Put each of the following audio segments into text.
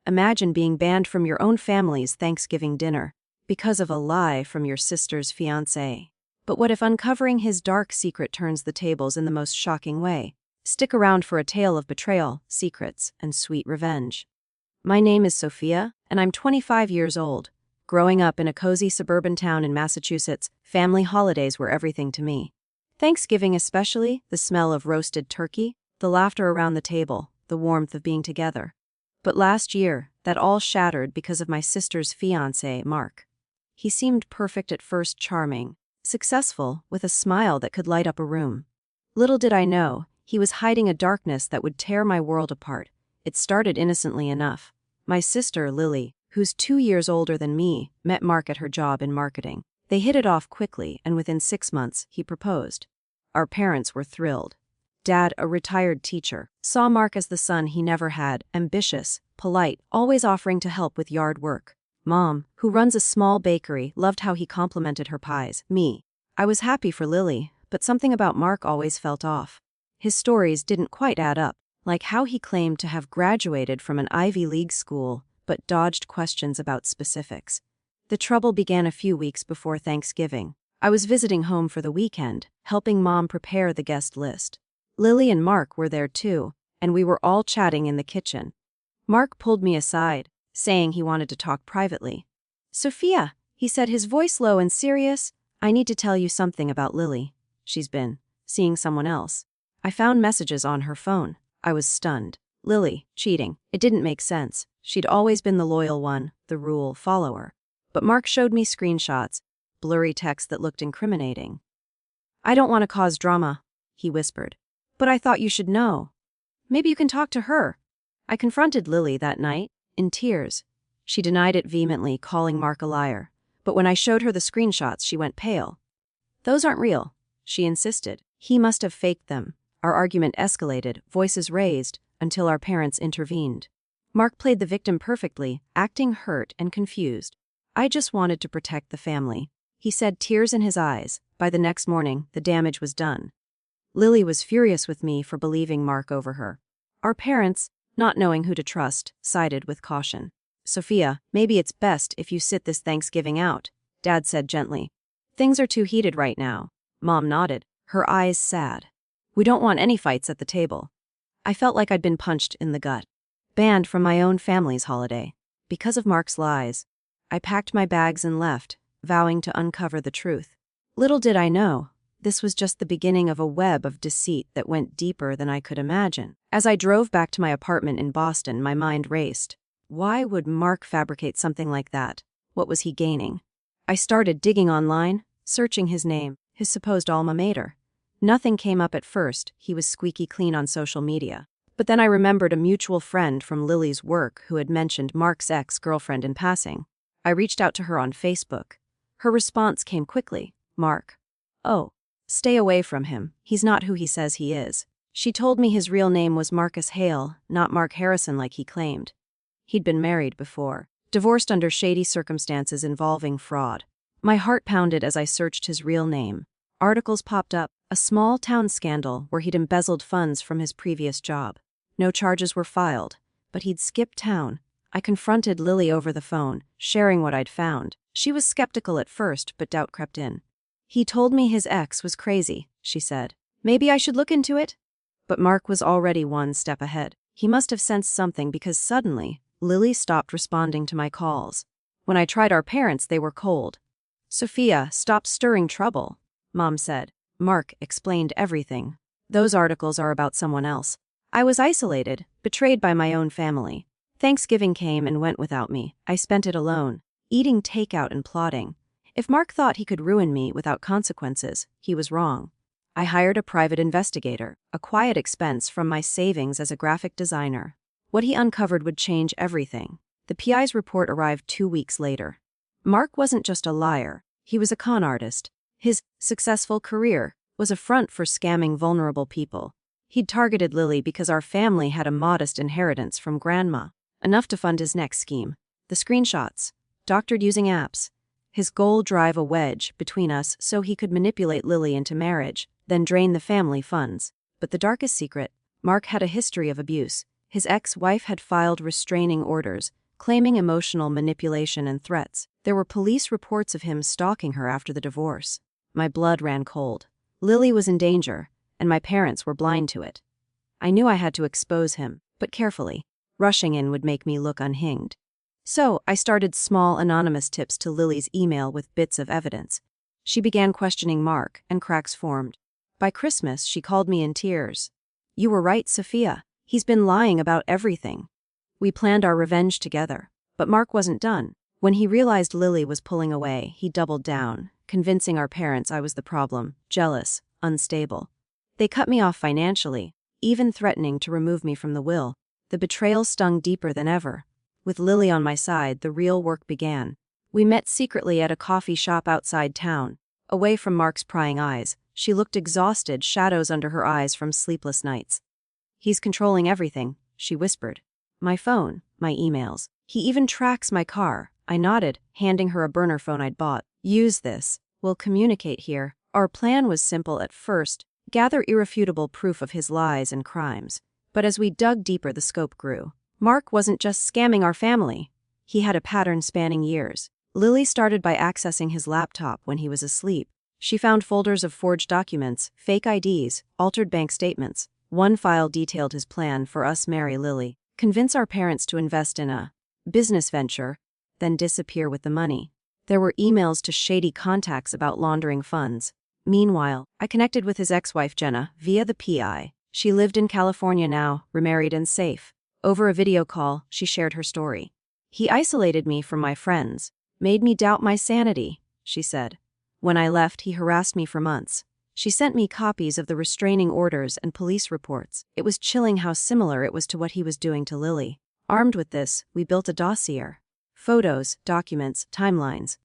Imagine being banned from your own family's Thanksgiving dinner because of a lie from your sister's fiancé. But what if uncovering his dark secret turns the tables in the most shocking way? Stick around for a tale of betrayal, secrets, and sweet revenge. My name is Sophia, and I'm 25 years old. Growing up in a cozy suburban town in Massachusetts, family holidays were everything to me. Thanksgiving especially, the smell of roasted turkey, the laughter around the table, the warmth of being together. But last year, that all shattered because of my sister's fiancé, Mark. He seemed perfect at first, charming, successful, with a smile that could light up a room. Little did I know, he was hiding a darkness that would tear my world apart. It started innocently enough. My sister, Lily, who's 2 years older than me, met Mark at her job in marketing. They hit it off quickly, and within 6 months, he proposed. Our parents were thrilled. Dad, a retired teacher, saw Mark as the son he never had, ambitious, polite, always offering to help with yard work. Mom, who runs a small bakery, loved how he complimented her pies. Me. I was happy for Lily, but something about Mark always felt off. His stories didn't quite add up, like how he claimed to have graduated from an Ivy League school, but dodged questions about specifics. The trouble began a few weeks before Thanksgiving. I was visiting home for the weekend, helping Mom prepare the guest list. Lily and Mark were there too, and we were all chatting in the kitchen. Mark pulled me aside, saying he wanted to talk privately. "Sophia," he said, his voice low and serious, "I need to tell you something about Lily. She's been seeing someone else." I found messages on her phone. I was stunned. Lily, cheating. It didn't make sense. She'd always been the loyal one, the rule follower. But Mark showed me screenshots, blurry text that looked incriminating. "I don't want to cause drama," he whispered. "But I thought you should know. Maybe you can talk to her." I confronted Lily that night, in tears. She denied it vehemently, calling Mark a liar. But when I showed her the screenshots, she went pale. "Those aren't real," she insisted. "He must have faked them." Our argument escalated, voices raised, until our parents intervened. Mark played the victim perfectly, acting hurt and confused. "I just wanted to protect the family," he said, tears in his eyes. By the next morning, the damage was done. Lily was furious with me for believing Mark over her. Our parents, not knowing who to trust, sided with caution. "Sophia, maybe it's best if you sit this Thanksgiving out," Dad said gently. "Things are too heated right now." Mom nodded, her eyes sad. "We don't want any fights at the table." I felt like I'd been punched in the gut. Banned from my own family's holiday. Because of Mark's lies. I packed my bags and left, vowing to uncover the truth. Little did I know, this was just the beginning of a web of deceit that went deeper than I could imagine. As I drove back to my apartment in Boston, my mind raced. Why would Mark fabricate something like that? What was he gaining? I started digging online, searching his name, his supposed alma mater. Nothing came up at first. He was squeaky clean on social media. But then I remembered a mutual friend from Lily's work who had mentioned Mark's ex-girlfriend in passing. I reached out to her on Facebook. Her response came quickly. "Mark. Oh. Stay away from him. He's not who he says he is." She told me his real name was Marcus Hale, not Mark Harrison like he claimed. He'd been married before, divorced under shady circumstances involving fraud. My heart pounded as I searched his real name. Articles popped up, a small town scandal where he'd embezzled funds from his previous job. No charges were filed, but he'd skipped town. I confronted Lily over the phone, sharing what I'd found. She was skeptical at first, but doubt crept in. "He told me his ex was crazy," she said. "Maybe I should look into it?" But Mark was already one step ahead. He must have sensed something because suddenly, Lily stopped responding to my calls. When I tried our parents, they were cold. "Sophia, stop stirring trouble," Mom said. Mark explained everything. "Those articles are about someone else. I was isolated, betrayed by my own family. Thanksgiving came and went without me. I spent it alone, eating takeout and plotting. If Mark thought he could ruin me without consequences, he was wrong. I hired a private investigator, a quiet expense from my savings as a graphic designer. What he uncovered would change everything." The PI's report arrived 2 weeks later. Mark wasn't just a liar, he was a con artist. His successful career was a front for scamming vulnerable people. He'd targeted Lily because our family had a modest inheritance from grandma, enough to fund his next scheme. The screenshots, doctored using apps. His goal: drive a wedge between us so he could manipulate Lily into marriage, then drain the family funds. But the darkest secret, Mark had a history of abuse. His ex-wife had filed restraining orders, claiming emotional manipulation and threats. There were police reports of him stalking her after the divorce. My blood ran cold. Lily was in danger, and my parents were blind to it. I knew I had to expose him, but carefully. Rushing in would make me look unhinged. So, I started small anonymous tips to Lily's email with bits of evidence. She began questioning Mark, and cracks formed. By Christmas, she called me in tears. "You were right, Sophia. He's been lying about everything." We planned our revenge together. But Mark wasn't done. When he realized Lily was pulling away, he doubled down, convincing our parents I was the problem, jealous, unstable. They cut me off financially, even threatening to remove me from the will. The betrayal stung deeper than ever. With Lily on my side, the real work began. We met secretly at a coffee shop outside town. Away from Mark's prying eyes, she looked exhausted, shadows under her eyes from sleepless nights. "He's controlling everything," she whispered. "My phone, my emails. He even tracks my car." I nodded, handing her a burner phone I'd bought. "Use this. We'll communicate here." Our plan was simple at first: gather irrefutable proof of his lies and crimes. But as we dug deeper, the scope grew. Mark wasn't just scamming our family. He had a pattern spanning years. Lily started by accessing his laptop when he was asleep. She found folders of forged documents, fake IDs, altered bank statements. One file detailed his plan for us marry Lily, convince our parents to invest in a business venture, then disappear with the money. There were emails to shady contacts about laundering funds. Meanwhile, I connected with his ex-wife Jenna via the PI. She lived in California now, remarried and safe. Over a video call, she shared her story. "He isolated me from my friends, made me doubt my sanity," she said. "When I left, he harassed me for months." She sent me copies of the restraining orders and police reports. It was chilling how similar it was to what he was doing to Lily. Armed with this, we built a dossier. Photos, documents, timelines.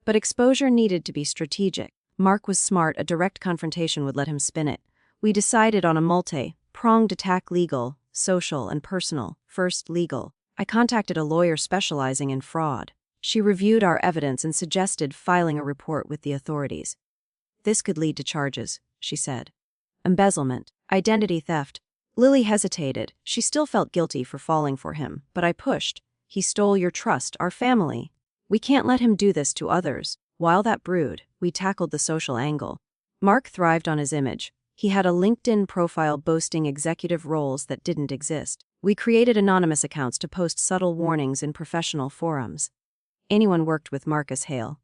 But exposure needed to be strategic. Mark was smart, a direct confrontation would let him spin it. We decided on a multi-pronged attack: legal, social, and personal. First, legal. I contacted a lawyer specializing in fraud. She reviewed our evidence and suggested filing a report with the authorities. "This could lead to charges," she said. "Embezzlement, identity theft." Lily hesitated. She still felt guilty for falling for him, but I pushed. "He stole your trust, our family. We can't let him do this to others." While that brewed, we tackled the social angle. Mark thrived on his image. He had a LinkedIn profile boasting executive roles that didn't exist. We created anonymous accounts to post subtle warnings in professional forums. Anyone worked with Marcus Hale.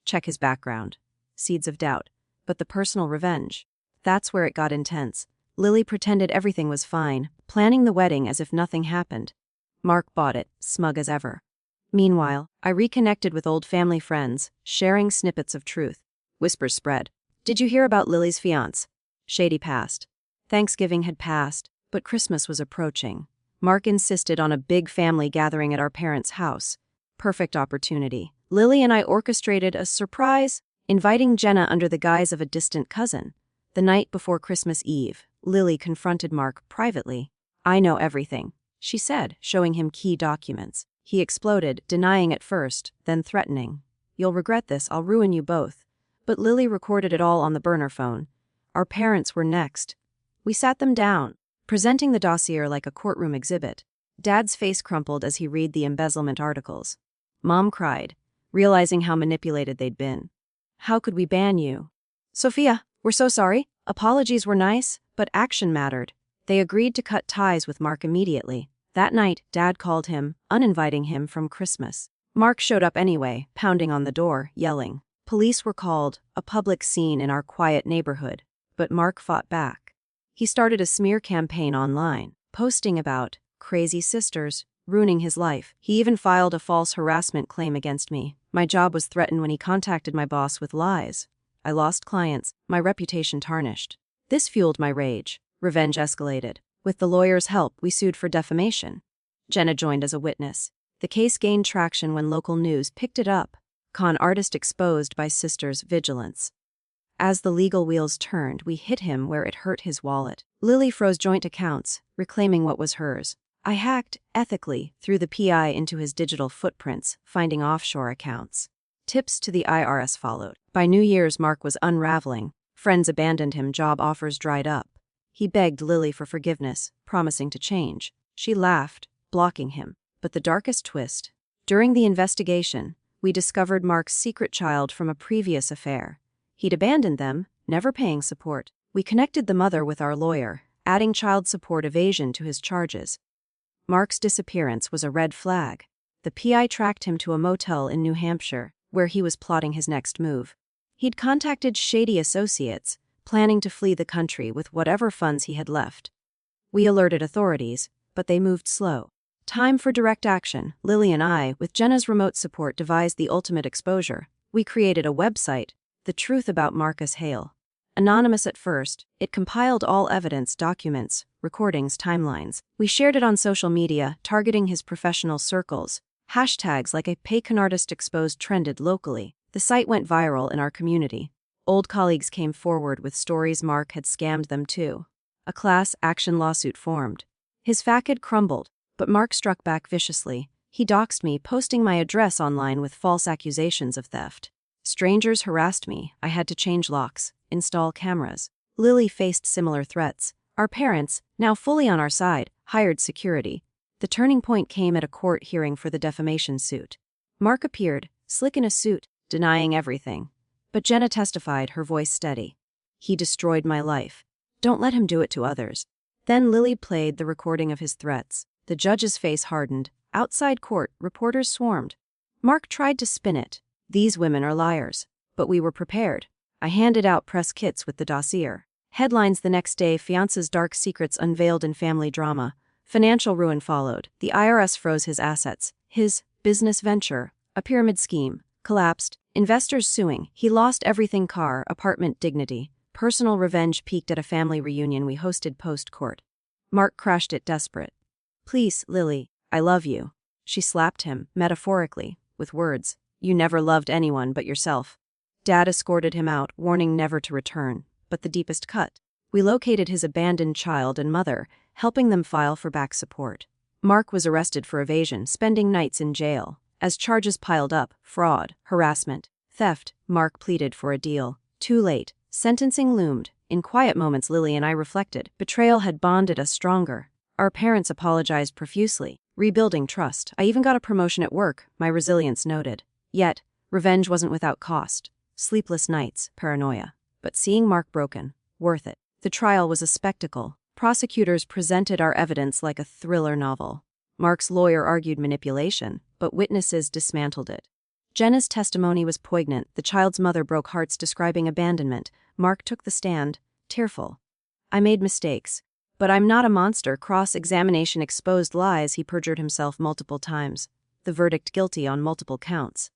Check his background. Seeds of doubt. But the personal revenge. That's where it got intense. Lily pretended everything was fine, planning the wedding as if nothing happened. Mark bought it, smug as ever. Meanwhile, I reconnected with old family friends, sharing snippets of truth. Whispers spread. "Did you hear about Lily's fiancé?" Shady passed. Thanksgiving had passed, but Christmas was approaching. Mark insisted on a big family gathering at our parents' house. Perfect opportunity. Lily and I orchestrated a surprise, inviting Jenna under the guise of a distant cousin. The night before Christmas Eve, Lily confronted Mark privately. "I know everything," she said, showing him key documents. He exploded, denying at first, then threatening. "You'll regret this, I'll ruin you both." But Lily recorded it all on the burner phone. Our parents were next. We sat them down, presenting the dossier like a courtroom exhibit. Dad's face crumpled as he read the embezzlement articles. Mom cried, realizing how manipulated they'd been. "How could we ban you?" "Sophia, we're so sorry." Apologies were nice, but action mattered. They agreed to cut ties with Mark immediately. That night, Dad called him, uninviting him from Christmas. Mark showed up anyway, pounding on the door, yelling. Police were called, a public scene in our quiet neighborhood. But Mark fought back. He started a smear campaign online, posting about crazy sisters, ruining his life. He even filed a false harassment claim against me. My job was threatened when he contacted my boss with lies. I lost clients, my reputation tarnished. This fueled my rage. Revenge escalated. With the lawyer's help, we sued for defamation. Jenna joined as a witness. The case gained traction when local news picked it up. Con artist exposed by sister's vigilance. As the legal wheels turned, we hit him where it hurt his wallet. Lily froze joint accounts, reclaiming what was hers. I hacked, ethically, through the PI into his digital footprints, finding offshore accounts. Tips to the IRS followed. By New Year's, Mark was unraveling. Friends abandoned him, job offers dried up. He begged Lily for forgiveness, promising to change. She laughed, blocking him. But the darkest twist. During the investigation, we discovered Mark's secret child from a previous affair. He'd abandoned them, never paying support. We connected the mother with our lawyer, adding child support evasion to his charges. Mark's disappearance was a red flag. The PI tracked him to a motel in New Hampshire, where he was plotting his next move. He'd contacted shady associates, planning to flee the country with whatever funds he had left. We alerted authorities, but they moved slow. Time for direct action. Lily and I, with Jenna's remote support, devised the ultimate exposure. We created a website, The Truth About Marcus Hale. Anonymous at first, it compiled all evidence, documents, recordings, timelines. We shared it on social media, targeting his professional circles. Hashtags like a "Pay-con artist exposed" trended locally. The site went viral in our community. Old colleagues came forward with stories Mark had scammed them too. A class action lawsuit formed. His facade crumbled, but Mark struck back viciously. He doxed me, posting my address online with false accusations of theft. Strangers harassed me. I had to change locks, install cameras. Lily faced similar threats. Our parents, now fully on our side, hired security. The turning point came at a court hearing for the defamation suit. Mark appeared, slick in a suit, denying everything. But Jenna testified, her voice steady. He destroyed my life. Don't let him do it to others. Then Lily played the recording of his threats. The judge's face hardened. Outside court, reporters swarmed. Mark tried to spin it. These women are liars. But we were prepared. I handed out press kits with the dossier. Headlines the next day: Fiancé's dark secrets unveiled in family drama. Financial ruin followed. The IRS froze his assets. His business venture, a pyramid scheme, collapsed. Investors suing. He lost everything: car, apartment, dignity. Personal revenge peaked at a family reunion we hosted post-court. Mark crashed it, desperate. Please, Lily, I love you. She slapped him, metaphorically, with words. You never loved anyone but yourself. Dad escorted him out, warning never to return. But the deepest cut. We located his abandoned child and mother, helping them file for back support. Mark was arrested for evasion, spending nights in jail. As charges piled up, fraud, harassment, theft, Mark pleaded for a deal. Too late. Sentencing loomed. In quiet moments, Lily and I reflected. Betrayal had bonded us stronger. Our parents apologized profusely, rebuilding trust. I even got a promotion at work, my resilience noted. Yet, revenge wasn't without cost. Sleepless nights, paranoia. But seeing Mark broken, worth it. The trial was a spectacle. Prosecutors presented our evidence like a thriller novel. Mark's lawyer argued manipulation, but witnesses dismantled it. Jenna's testimony was poignant. The child's mother broke hearts, describing abandonment. Mark took the stand, tearful. I made mistakes, but I'm not a monster. Cross-examination exposed lies. He perjured himself multiple times. The verdict: guilty on multiple counts.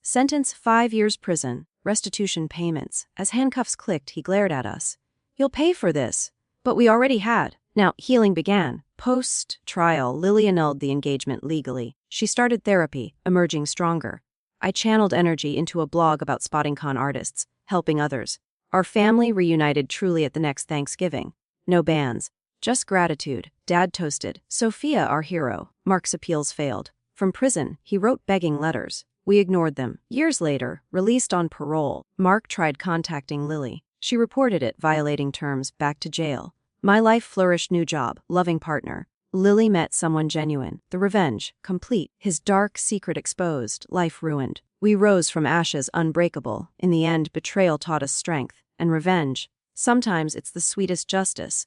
Sentence: 5 years prison, restitution payments. As handcuffs clicked, he glared at us. You'll pay for this. But we already had. Now, healing began. Post-trial, Lily annulled the engagement legally. She started therapy, emerging stronger. I channeled energy into a blog about spotting con artists, helping others. Our family reunited truly at the next Thanksgiving. No bans, just gratitude. Dad toasted Sophia, our hero. Mark's appeals failed. From prison, he wrote begging letters. We ignored them. Years later, released on parole, Mark tried contacting Lily. She reported it, violating terms, back to jail. My life flourished, new job, loving partner. Lily met someone genuine. The revenge, complete. His dark secret exposed, life ruined. We rose from ashes, unbreakable. In the end, betrayal taught us strength. And revenge, sometimes it's the sweetest justice.